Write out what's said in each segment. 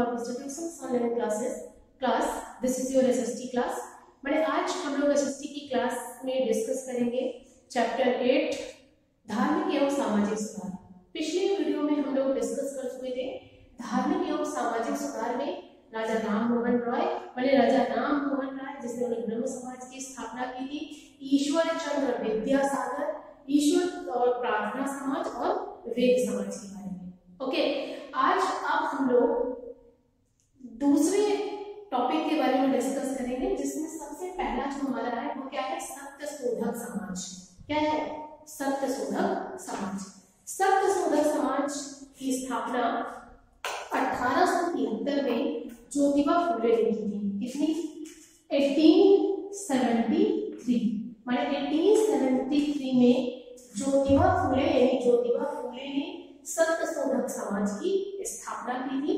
for Mr. Tuition's online class. This is your SST class. मैंने आज हम लोग SST की क्लास में डिस्कस करेंगे चैप्टर 8 धार्मिक एवं सामाजिक सुधार। पिछले वीडियो में हम लोग डिस्कस कर चुके थे धार्मिक एवं सामाजिक सुधार में राजा राममोहन रॉय, राजा राममोहन राय जिसने ब्रह्म समाज की स्थापना की थी, ईश्वर चंद्र विद्यासागर, ईश्वर और प्रार्थना समाज और वेद समाज के बारे में। ओके, आज अब हम लोग दूसरे टॉपिक के बारे में डिस्कस करेंगे जिसमें सबसे पहला जो हमारा है वो क्या है, सत्यशोधक समाज। क्या है? सत्यशोधक समाज। सत्यशोधक समाज की स्थापना 1873 में ज्योतिबा फुले ने की थी। कितनी? 1873। माने 1873 में ज्योतिबा फुले ने सत्यशोधक समाज की स्थापना की थी।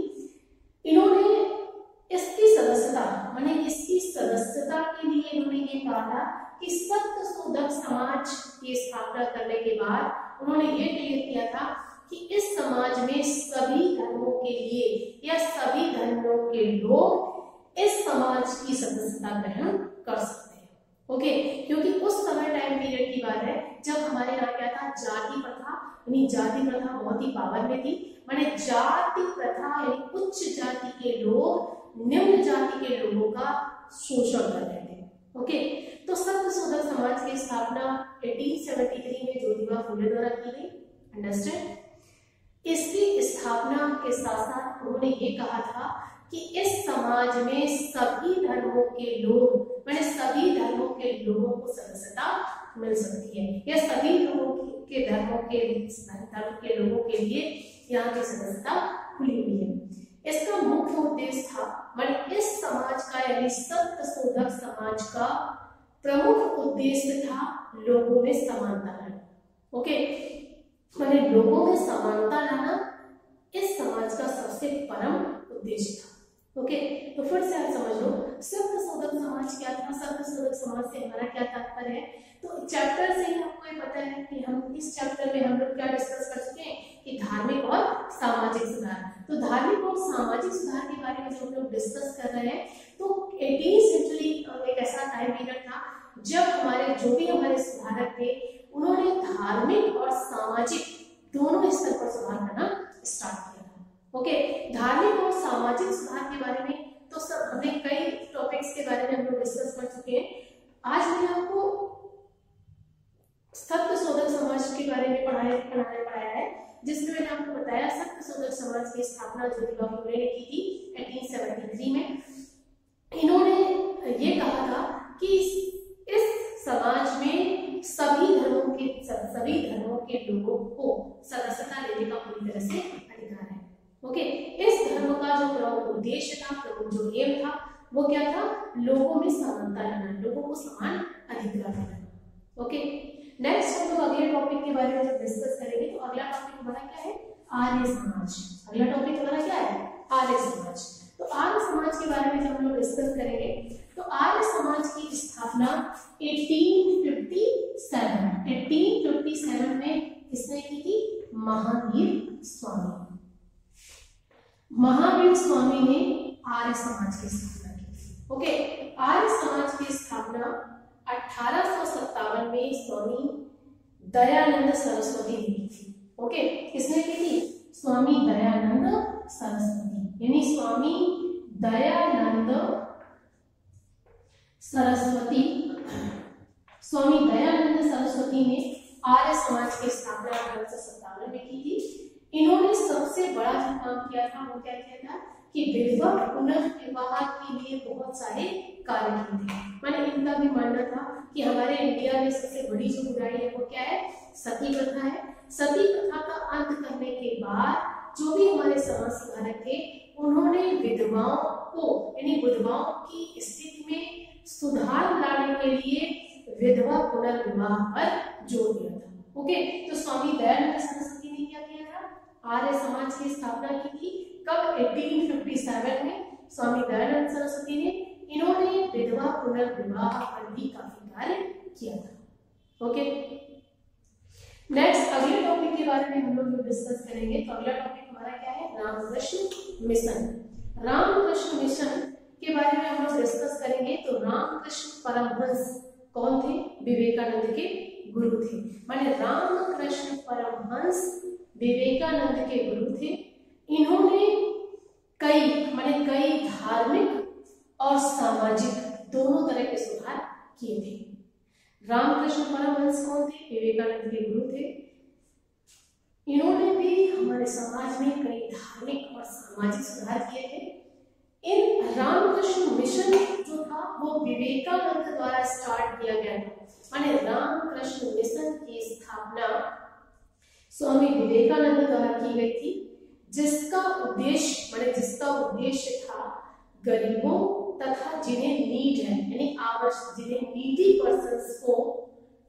इन्होंने इसकी सदस्यता के लिए इन्होंने ये कहा कि सत्यशोधक समाज की स्थापना करने के बाद उन्होंने ये क्लियर किया था कि इस समाज में सभी धर्मों के लिए या सभी धर्मों के लोग इस समाज की सदस्यता ग्रहण कर सकते हैं। ओके, क्योंकि उस समय टाइम पीरियड की बात है जब हमारे यहाँ क्या था, जाति प्रथा, यानी जाति प्रथा बहुत ही पावर में थी। माने जाति प्रथा यानी उच्च जाति के लोग निम्न जाति के लोगों का शोषण कर रहे थे। ओके, तो सत्यशोधक समाज की स्थापना 1873 में ज्योतिबा फुले द्वारा की गई। अंडरस्टैंड? इसकी स्थापना के साथ साथ उन्होंने ये कहा था कि इस समाज में सभी धर्मों के लोग, माने सभी धर्मों के लोगों को सदस्यता मिल सकती है या सभी लोगों के धर्म के लोगों के लिए यहाँ की सदस्यता खुली हुई है। इसका मुख्य उद्देश्य था, माने इस समाज का यानी सत्यशोधक समाज का प्रमुख उद्देश्य था लोगों में समानता लाना। ओके, माने लोगों में समानता लाना इस समाज का सबसे परम उद्देश्य था। ओके, तो फिर से आप समझ लो सत्यशोधक समाज क्या था। सत्यशोधक समाज से हमारा क्या तात्पर्य है? तो चैप्टर से ही आपको ये पता है कि हम इस चैप्टर में हम लोग क्या डिस्कस कर चुके हैं कि धार्मिक और सामाजिक सुधार। तो धार्मिक और सामाजिक सुधार के बारे में जो हम लोग डिस्कस कर रहे हैं, तो 18वीं सेंचुरी एक ऐसा टाइम पीरियड था जब हमारे जो भी हमारे सुधारक थे उन्होंने धार्मिक और सामाजिक दोनों स्तर पर सुधार करना स्टार्ट किया था। ओके, धार्मिक और सामाजिक सुधार के बारे में तो सब हमने कई टॉपिक्स के बारे में हम लोग डिस्कस कर चुके हैं। आज मैंने आपको सत्यशोधक समाज के बारे में पढ़ाया है, जिसमें मैंने आपको बताया सत्यशोधक समाज की स्थापना ज्योतिबा फुले ने की थी 1873 में। इन्होंने ये कहा था कि इस समाज में सभी धर्मों के लोगों को सदस्यता लेने का पूरी तरह से अधिकार है। ओके, इस धर्म का जो प्रमुख उद्देश्य था, प्रमुख जो एम था, वो क्या था? लोगों में समानता लाना, लोगों को समान अधिकार देना। ओके, नेक्स्ट हम लोग अगले टॉपिक के बारे में जब डिस्कस करेंगे तो अगला टॉपिक हमारा क्या है? आर्य समाज। अगला टॉपिक हमारा क्या है? आर्य समाज। तो आर्य समाज के बारे में जब हम लोग डिस्कस करेंगे तो आर्य समाज की स्थापना 1857 में किसने की थी? महावीर स्वामी ने आर्य समाज की स्थापना की थी। ओके, आर्य समाज की स्थापना 1857 में स्वामी दयानंद सरस्वती ने की थी। ओके, किसने की थी? स्वामी दयानंद सरस्वती, यानी स्वामी दयानंद सरस्वती ने आर्य समाज की स्थापना 1857 में की थी। इन्होंने सबसे बड़ा जो काम किया था वो क्या किया था कि विधवा पुनर्विवाह के लिए बहुत सारे कार्य किए थे। मैंने इनका भी मानना था कि हमारे इंडिया में सबसे बड़ी जो बुराई है वो क्या है? सती प्रथा है। सती प्रथा का अंत करने के बाद जो भी हमारे समाज सुधारक थे उन्होंने विधवाओं को यानी विधवाओं की स्थिति में सुधार लाने के लिए विधवा पुनर्विवाह पर जोर दिया था। ओके, तो स्वामी दयानंद सरस्वती ने क्या किया था? आर्य समाज की स्थापना की थी। कब? 1857 में स्वामी दयानंद सरस्वती ने। इन्होंने विधवा पुनर्विवाह पर भी काफी कार्य किया था। ओके, नेक्स्ट अगले टॉपिक के बारे में हम लोग डिस्कस करेंगे। तो अगला टॉपिक हमारा क्या है? रामकृष्ण मिशन। रामकृष्ण मिशन के बारे में हम लोग डिस्कस करेंगे। तो रामकृष्ण परमहंस कौन थे? विवेकानंद के गुरु थे। माने रामकृष्ण परमहंस विवेकानंद के गुरु थे। इन्होंने कई धार्मिक और सामाजिक दोनों तरह के सुधार किए थे। रामकृष्ण परमहंस कौन थे? विवेकानंद के गुरु थे। इन्होंने भी हमारे समाज में कई धार्मिक और सामाजिक सुधार किए थे। इन रामकृष्ण मिशन जो था वो विवेकानंद द्वारा स्टार्ट किया गया था। माने रामकृष्ण मिशन की स्थापना स्वामी विवेकानंद द्वारा की गई थी, जिसका उद्देश्य था गरीबों तथा जिन्हें नीड है यानी आवश्यक, जिन्हें नीडी पर्सन्स को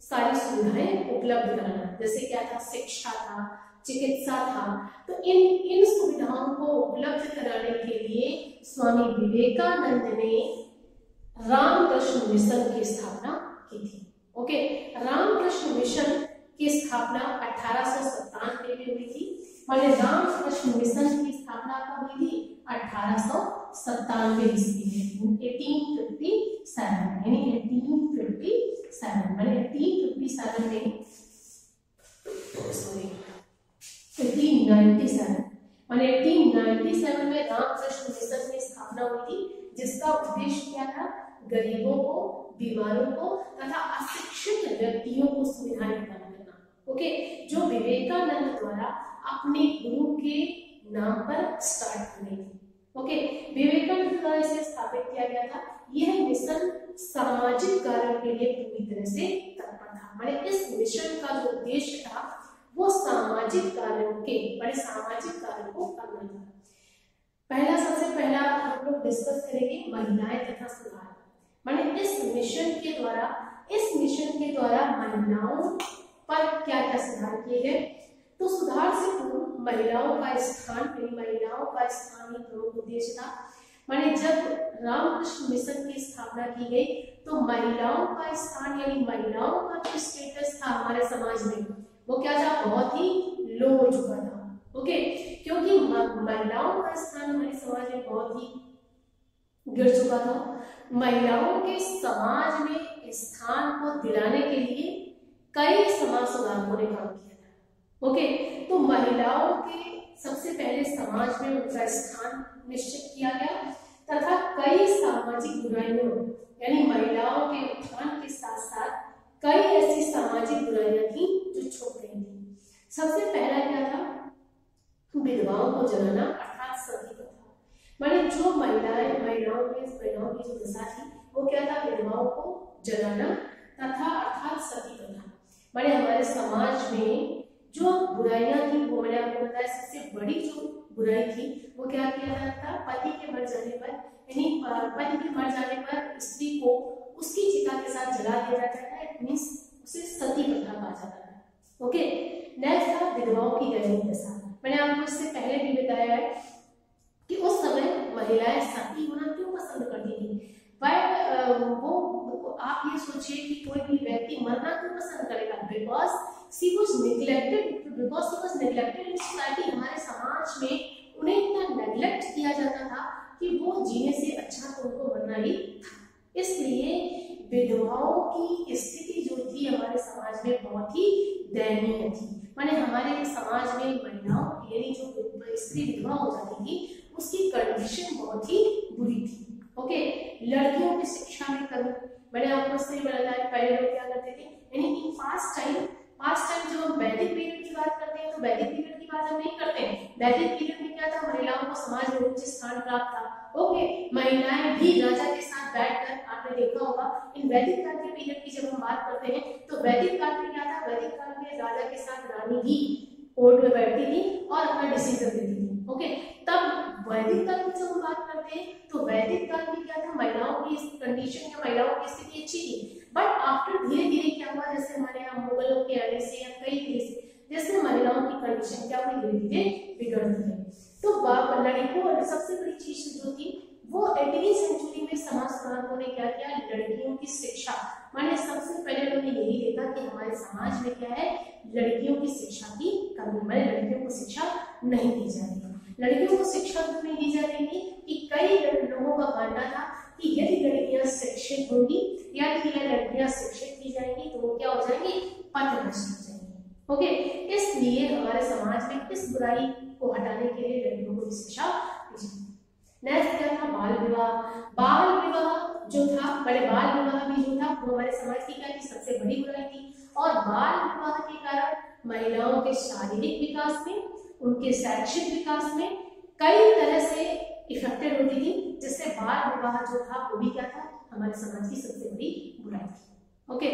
सारी सुविधाएं उपलब्ध कराना। जैसे क्या था? शिक्षा था, चिकित्सा था। तो इन सुविधाओं को उपलब्ध कराने के लिए स्वामी विवेकानंद ने रामकृष्ण मिशन की स्थापना की थी। ओके, रामकृष्ण मिशन की स्थापना 1897 में हुई थी। माने रामकृष्ण मिशन की स्थापना कब हुई थी? 1897 ईस्वी में, 1857 यानी 1857 माने 1857 में 1897 माने 1897 में रामकृष्ण मिशन की स्थापना हुई थी, जिसका उद्देश्य क्या था? गरीबों को, बीमारों को तथा अशिक्षित व्यक्तियों को सुविधाएं प्रदान करना। ओके, जो विवेकानंद द्वारा अपने गुरु के नाम पर स्टार्ट हुई थी। ओके, विवेकानंद द्वारा इसे स्थापित किया गया था। यह मिशन सामाजिक कार्यों के लिए पूरी तरह से तत्पर था। माने इस मिशन का जो उद्देश्य था वो सामाजिक कार्यों को करना था। सबसे पहला हम लोग डिस्कस करेंगे महिलाएं तथा सुधार। माने इस मिशन के द्वारा महिलाओं पर क्या क्या सुधार किए गए? तो सुधार से पूर्व महिलाओं का स्थान ही प्रमुख उद्देश्य था। माने जब रामकृष्ण मिशन की स्थापना की गई तो महिलाओं का स्थान यानी महिलाओं का जो स्टेटस था हमारे समाज में वो क्या था? बहुत ही लो हो चुका था। ओके, क्योंकि महिलाओं का स्थान हमारे समाज में बहुत ही गिर चुका था। महिलाओं के समाज में स्थान को दिलाने के लिए कई समाज सुधारकों ने काम किया था। ओके, तो महिलाओं के सबसे पहले समाज में उनका स्थान निश्चित किया गया तथा कई सामाजिक बुराइयों यानी महिलाओं के उत्थान के साथ साथ कई ऐसी सामाजिक बुराइयां थी जो छुप गई थी। सबसे पहला क्या था? विधवाओं को जलाना अर्थात सती प्रथा। माने जो महिलाओं की जो दशा थी वो क्या था? विधवाओं को जलाना तथा अर्थात सती प्रथा। माने हमारे समाज में जो बुराइयां थी वो मैंने आपको बताया, सबसे बड़ी जो बुराई थी वो क्या किया जाता था? पति के मर जाने पर स्त्री को उसकी चिता के साथ जला दिया जाता था। इट मींस उसे सती प्रथा कहा जाता था। ओके, नेक्स्ट था विधवाओं की दयनीय दशा। मैंने आपको इससे पहले भी बताया है कि उस समय महिलाएं सती होना क्यों पसंद करती थी। वो आप ये सोचिए कि कोई भी व्यक्ति मरना क्यों पसंद करेगा? Because she was neglected in society. हमारे समाज में उन्हें इतना नेग्लेक्ट किया जाता था कि वो जीने से अच्छा तो उनको मरना ही था। इसलिए विधवाओं की स्थिति जो थी हमारे समाज में बहुत ही दयनीय थी। माने हमारे समाज में महिलाओं यानी जो स्त्री विधवा हो जाती थी उसकी कंडीशन बहुत ही बुरी थी। ओके, लड़कियों की शिक्षा में कमी। मैंने आपको इससे बताया पहले लोग क्या करते थे, यानी कि पास्ट टाइम जब हम वैदिक पीरियड की बात करते हैं तो वैदिक पीरियड की बात हम नहीं करते हैं। वैदिक पीरियड में क्या था? महिलाओं को समाज में उच्च स्थान प्राप्त था। ओके, महिलाएं भी राजा के साथ बैठकर, आपने देखा होगा इन वैदिक काल के पीरियड की जब हम बात करते हैं तो वैदिक काल में क्या था? वैदिक काल में राजा के साथ रानी भी कोर्ट में बैठती थी और अपना डिसीजन देती थी। ओके, तब वैदिक काल की जब हम बात करते हैं तो वैदिक काल में क्या था? महिलाओं की कंडीशन या महिलाओं की स्थिति अच्छी थी। बट आफ्टर धीरे धीरे क्या हुआ? जैसे हमारे यहाँ मुगलों के आने से या कई देश जैसे महिलाओं की कंडीशन क्या हुई? धीरे धीरे बिगड़ती गई। तो लड़कियों सबसे बड़ी चीज जो थी वो 18वीं सेंचुरी में समाज सुधारकों ने क्या किया? लड़कियों की शिक्षा। माने सबसे पहले उन्होंने यही देखा कि हमारे समाज में क्या है? लड़कियों की शिक्षा की कमी। माने लड़कियों को शिक्षा नहीं दी जा रही। लड़कियों को शिक्षा नहीं दी जाती थी कि कई लोगों का मानना था कि यदि लड़कियां शिक्षित होंगी या लड़कियां शिक्षित की जाएंगी तो वो क्या हो जाएंगी, पथभ्रष्ट हो जाएंगी। ओके, इसलिए हमारे समाज में इस बुराई को हटाने के लिए लड़कियों को शिक्षा दी जाती। नेक्स्ट क्या था, बाल विवाह। बाल विवाह जो था, बड़े बाल विवाह भी जो था वो हमारे समाज की क्या थी, सबसे बड़ी बुराई थी। और बाल विवाह के कारण महिलाओं के शारीरिक विकास में, उनके शैक्षिक विकास में कई तरह से इफेक्टेड होती थी, जिससे बाल विवाह जो था वो भी क्या था, हमारे समाज की सबसे बड़ी बुराई थी। ओके,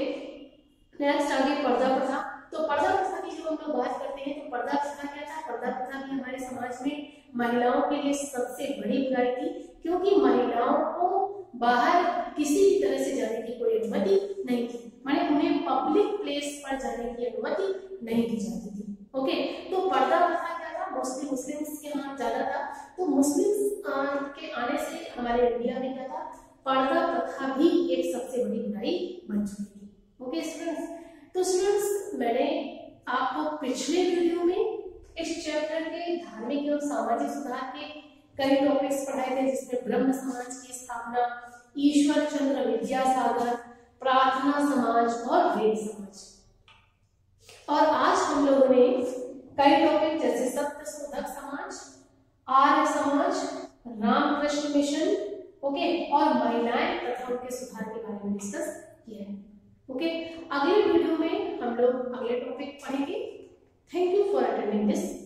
नेक्स्ट आगे पर्दा प्रथा। तो पर्दा प्रथा की जब हम लोग बात करते हैं तो पर्दा प्रथा क्या था, पर्दा प्रथा भी हमारे समाज में महिलाओं के लिए सबसे बड़ी बुराई थी, क्योंकि महिलाओं को बाहर किसी भी तरह से जाने की कोई अनुमति नहीं थी, माने उन्हें पब्लिक प्लेस पर जाने की अनुमति नहीं दी जाती थी। ओके, तो पर्दा प्रथा क्या था, मुस्लिम्स के यहाँ ज्यादा था, तो मुस्लिम्स के आने से हमारे इंडिया में क्या था, पर्दा प्रथा भी एक सबसे बड़ी बुराई बन चुकी थी। ओके स्टूडेंट्स, तो स्टूडेंट्स मैंने आपको पिछले वीडियो में इस चैप्टर के धार्मिक एवं सामाजिक सुधार के कई टॉपिक्स पढ़ाए थे, जिसमें ब्रह्म समाज की स्थापना, ईश्वर चंद्र विद्यासागर, प्रार्थना समाज और वेद समाज। और आज हम लोगों ने कई टॉपिक जैसे सत्य शोधक समाज, आर्य समाज, रामकृष्ण मिशन, ओके, और महिलाएं तथा उनके सुधार के बारे में डिस्कस किया है। ओके, अगले वीडियो में हम लोग अगले टॉपिक पढ़ेंगे। Thank you for attending this